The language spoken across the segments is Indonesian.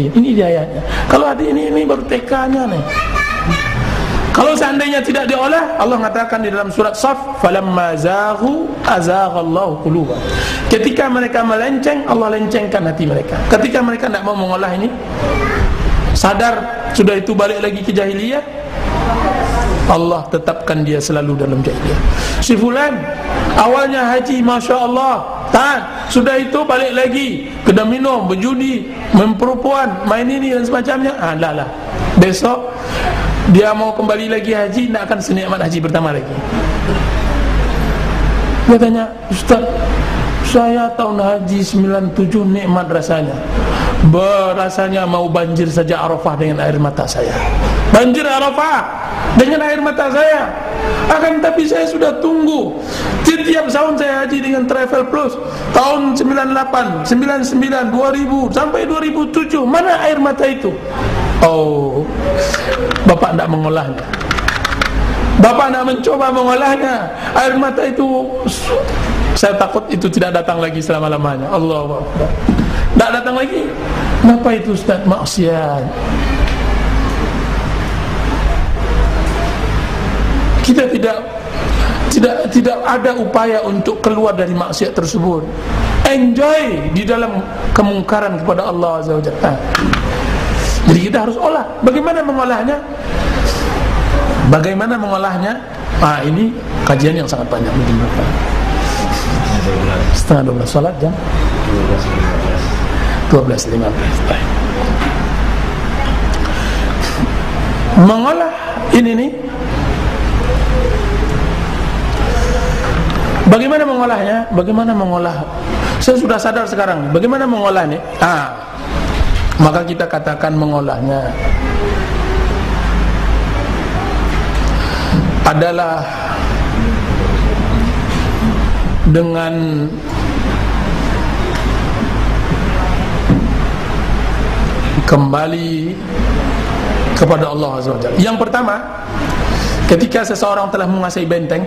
Ini hidayahnya. Kalau hati ini baru TK-nya nih. Kalau seandainya tidak diolah, Allah mengatakan di dalam surat Shaf, falamma zaghu azaghallahu qulubahum. Ketika mereka melenceng, Allah lencengkan hati mereka. Ketika mereka tidak mau mengolah ini, sadar sudah itu balik lagi ke jahiliyah, Allah tetapkan dia selalu dalam jahiliyah. Si fulan awalnya haji, masya Allah, taat, sudah itu balik lagi ke minum, berjudi, memperempuan, main ini dan semacamnya. Lah, besok dia mau kembali lagi haji, tidak akan senikmat haji pertama lagi. Dia tanya, Ustaz, saya tahun haji 97 nikmat rasanya. Berasanya mau banjir saja Arafah dengan air mata saya. Banjir Arafah dengan air mata saya. Akan tapi saya sudah tunggu. Setiap tahun saya haji dengan Travel Plus. Tahun 98, 99, 2000 sampai 2007. Mana air mata itu? Oh, Bapak tidak mengolahnya. Bapak tidak mencoba mengolahnya. Air mata itu, saya takut itu tidak datang lagi selama-lamanya. Allahu Akbar. Tak datang lagi. Kenapa itu Ustaz? Maksiat. Kita tidak ada upaya untuk keluar dari maksiat tersebut. Enjoy di dalam kemungkaran kepada Allah Azza wa Jalla. Jadi kita harus olah. Bagaimana mengolahnya? Bagaimana mengolahnya? Ini kajian yang sangat panjang. Mungkin berapa? Setengah 12 salat jam 12.15. Mengolah ini nih. Bagaimana mengolahnya? Bagaimana mengolah? Saya sudah sadar sekarang. Bagaimana mengolahnya? Maka kita katakan mengolahnya adalah dengan kembali kepada Allah Azza wa Jalla. Yang pertama, ketika seseorang telah menguasai benteng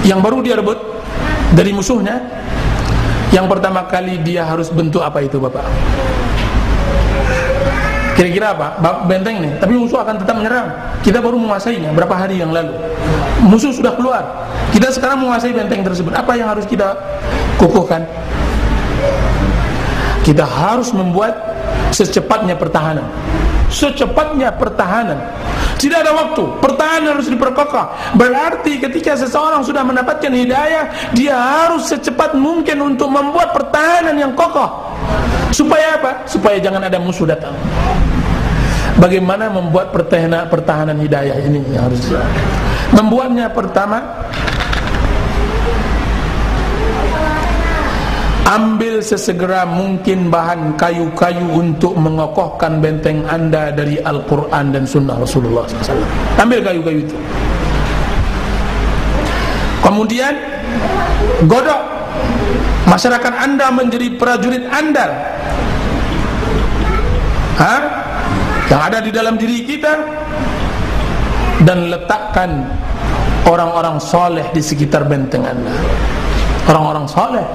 yang baru dia rebut dari musuhnya, yang pertama kali dia harus bentuk apa itu Bapak? Kira-kira apa? Benteng nih, tapi musuh akan tetap menyerang. Kita baru menguasainya berapa hari yang lalu. Musuh sudah keluar. Kita sekarang menguasai benteng tersebut. Apa yang harus kita kukuhkan? Kita harus membuat secepatnya pertahanan. Secepatnya pertahanan. Tidak ada waktu. Pertahanan harus diperkokoh. Berarti ketika seseorang sudah mendapatkan hidayah, dia harus secepat mungkin untuk membuat pertahanan yang kokoh. Supaya apa? Supaya jangan ada musuh datang. Bagaimana membuat pertahanan hidayah ini yang harus membuatnya? Pertama, ambil sesegera mungkin bahan kayu-kayu untuk mengokohkan benteng Anda dari Al-Quran dan Sunnah Rasulullah SAW. Ambil kayu-kayu itu. Kemudian godok masyarakat Anda menjadi prajurit andal, yang ada di dalam diri kita, dan letakkan orang-orang soleh di sekitar benteng Anda. Orang-orang soleh,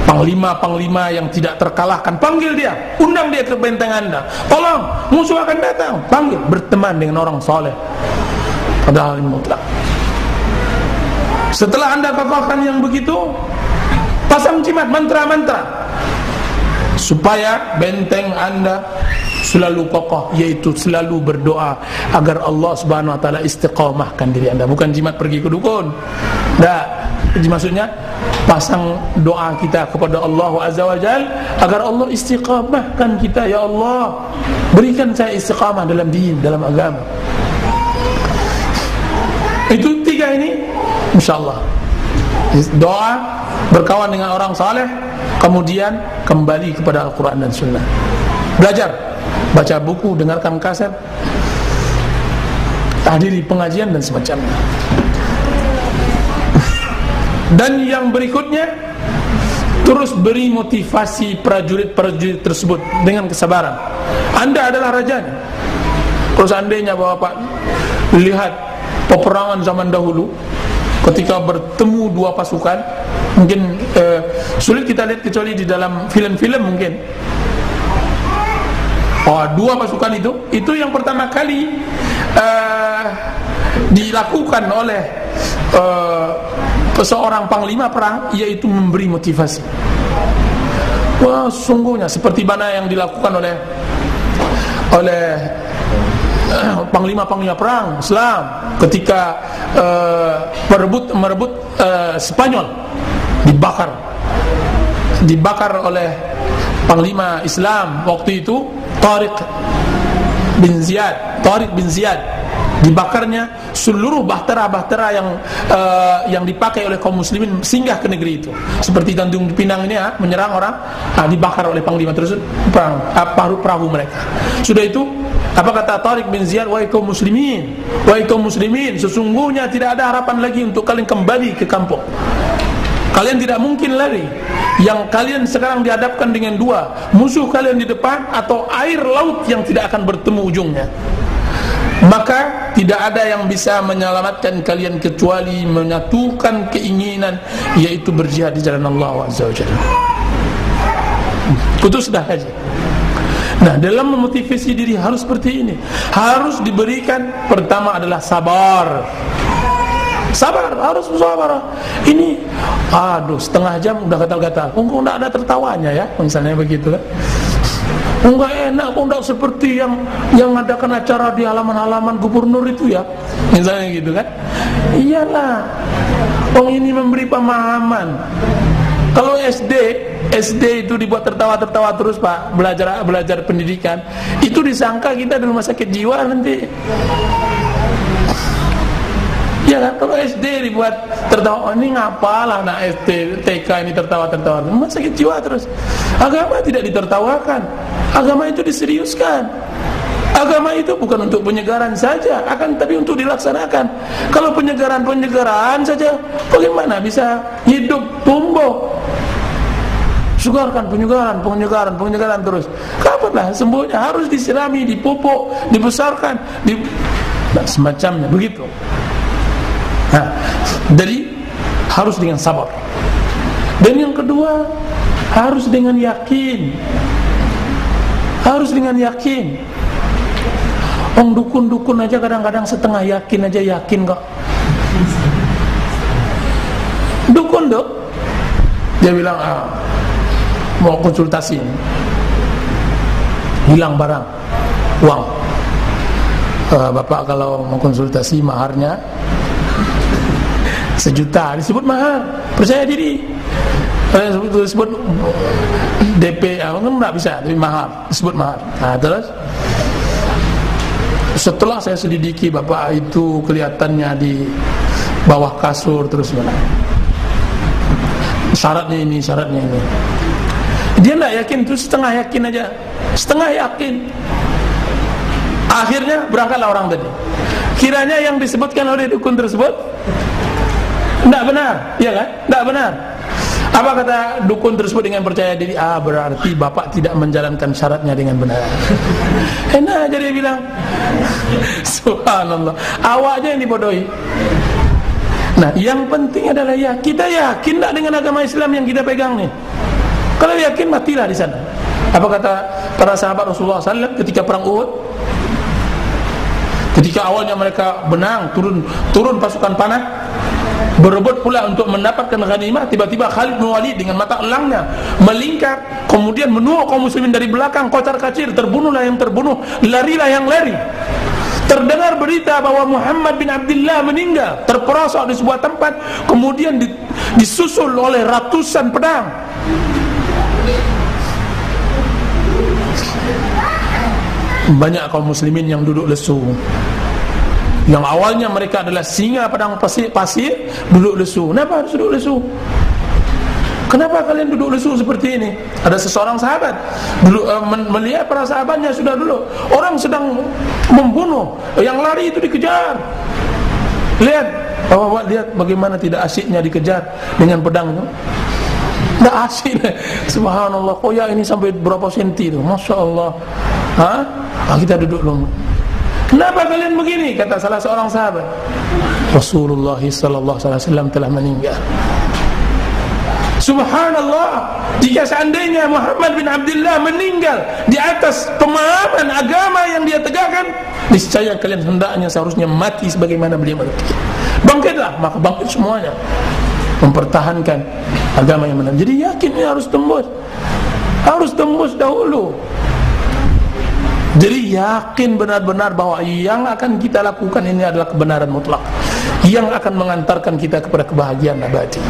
panglima-panglima yang tidak terkalahkan, panggil dia, undang dia ke benteng Anda. Tolong, musuh akan datang. Panggil, berteman dengan orang soleh. Padahal ini mutlak. Setelah Anda kokohkan yang begitu, pasang jimat, mantra-mantra, supaya benteng Anda selalu kokoh, yaitu selalu berdoa agar Allah Subhanahu wa taala istiqamahkan diri Anda. Bukan jimat pergi ke dukun. Maksudnya pasang doa kita kepada Allah Azza wa Jalla agar Allah istiqamahkan kita. Ya Allah, berikan saya istiqamah dalam din, dalam agama. Itu tiga ini, insyaallah. Doa, berkawan dengan orang saleh, kemudian kembali kepada Al-Quran dan Sunnah. Belajar, baca buku, dengarkan kaset, hadiri pengajian dan semacamnya. Dan yang berikutnya, terus beri motivasi prajurit-prajurit tersebut dengan kesabaran. Anda adalah rajanya. Kalau seandainya Bapak lihat peperangan zaman dahulu, ketika bertemu dua pasukan, mungkin sulit kita lihat kecuali di dalam film-film mungkin. Dua pasukan itu yang pertama kali dilakukan oleh seorang panglima perang, yaitu memberi motivasi. Wah, sungguhnya seperti mana yang dilakukan oleh panglima-panglima perang Islam ketika merebut Spanyol, dibakar oleh panglima Islam waktu itu Tariq bin Ziyad, dibakarnya seluruh bahtera-bahtera yang dipakai oleh kaum muslimin singgah ke negeri itu. Seperti Tanjung Pinang ini menyerang orang, dibakar oleh panglima tersebut perahu mereka. Sudah itu, apa kata Tariq bin Ziyad? Wahai kaum muslimin, sesungguhnya tidak ada harapan lagi untuk kalian kembali ke kampung. Kalian tidak mungkin lari. Yang kalian sekarang dihadapkan dengan dua, musuh kalian di depan atau air laut yang tidak akan bertemu ujungnya. Maka tidak ada yang bisa menyelamatkan kalian kecuali menyatukan keinginan, yaitu berjihad di jalan Allah Azza wa Jalla. Itu sudah saja. Nah, dalam memotivasi diri harus seperti ini. Harus diberikan, pertama adalah sabar, harus sabar. Ini setengah jam udah gatal-gatal. Kok enggak ada tertawanya ya, misalnya begitu kan. Enggak enak, kok enggak seperti yang adakan acara di halaman-halaman gubernur itu ya, misalnya gitu kan. Iyalah, ini memberi pemahaman. Kalau SD itu dibuat tertawa-tertawa terus Pak, belajar pendidikan, itu disangka kita di rumah sakit jiwa nanti. Ya kan, kalau SD dibuat tertawa, ini ngapalah anak SD, TK ini tertawa-tertawa, rumah sakit jiwa terus. Agama tidak ditertawakan, agama itu diseriuskan. Agama itu bukan untuk penyegaran saja, tapi untuk dilaksanakan. Kalau penyegaran saja, bagaimana bisa hidup, tumbuh? Sugarkan penyegaran terus. Kapanlah sembuhnya? Harus disirami, dipupuk, dibesarkan, semacamnya begitu. Nah, jadi harus dengan sabar. Dan yang kedua, harus dengan yakin. Dukun-dukun aja kadang-kadang setengah yakin kok. Dukun dia bilang mau konsultasi, hilang barang, uang. Bapak kalau mau konsultasi maharnya 1 juta, disebut mahal, percaya diri. Disebut DP, kan enggak bisa, tapi mahal, disebut mahal. Nah, terus setelah saya selidiki, bapak itu kelihatannya di bawah kasur terus mana. Syaratnya ini. Dia enggak yakin, terus setengah yakin. Akhirnya berangkatlah orang tadi. Kiranya yang disebutkan oleh dukun tersebut tidak benar, ya kan? Tidak benar. Apa kata dukun tersebut dengan percaya diri? Berarti bapak tidak menjalankan syaratnya dengan benar. Enak aja dia bilang. Subhanallah. Awaknya yang dibodohi. Nah, yang penting adalah kita yakin tak dengan agama Islam yang kita pegang nih. Kalau yakin, matilah di sana. Apa kata para sahabat Rasulullah SAW ketika perang Uhud? Ketika awalnya mereka menang, turun pasukan panah, berebut pula untuk mendapatkan ghanimah, tiba-tiba Khalid bin Walid dengan mata elangnya melingkar, kemudian menuuk kaum muslimin dari belakang, kocar-kacir, terbunuhlah yang terbunuh, larilah yang lari. Terdengar berita bahwa Muhammad bin Abdullah meninggal, terperosok di sebuah tempat, kemudian disusul oleh ratusan pedang. Banyak kaum muslimin yang duduk lesu. Yang awalnya mereka adalah singa padang pasir, duduk lesu. Kenapa harus duduk lesu? Kenapa kalian duduk lesu seperti ini? Ada seseorang sahabat melihat para sahabatnya sudah dulu. Orang sedang membunuh, yang lari itu dikejar. Lihat bagaimana tidak asyiknya dikejar dengan pedang itu. Tidak asyik. Subhanallah. Ini sampai berapa senti itu? Masya Allah. Kita duduk dulu. Kenapa kalian begini? Kata salah seorang sahabat, Rasulullah sallallahu alaihi wasallam telah meninggal. Subhanallah, jika seandainya Muhammad bin Abdullah meninggal di atas pemahaman agama yang dia tegakkan, niscaya kalian hendaknya seharusnya mati sebagaimana beliau mati. Bangkitlah, maka bangkit semuanya mempertahankan agama yang benar. Jadi yakin ini harus tembus dahulu. Jadi yakin benar-benar bahwa yang akan kita lakukan ini adalah kebenaran mutlak yang akan mengantarkan kita kepada kebahagiaan abadi.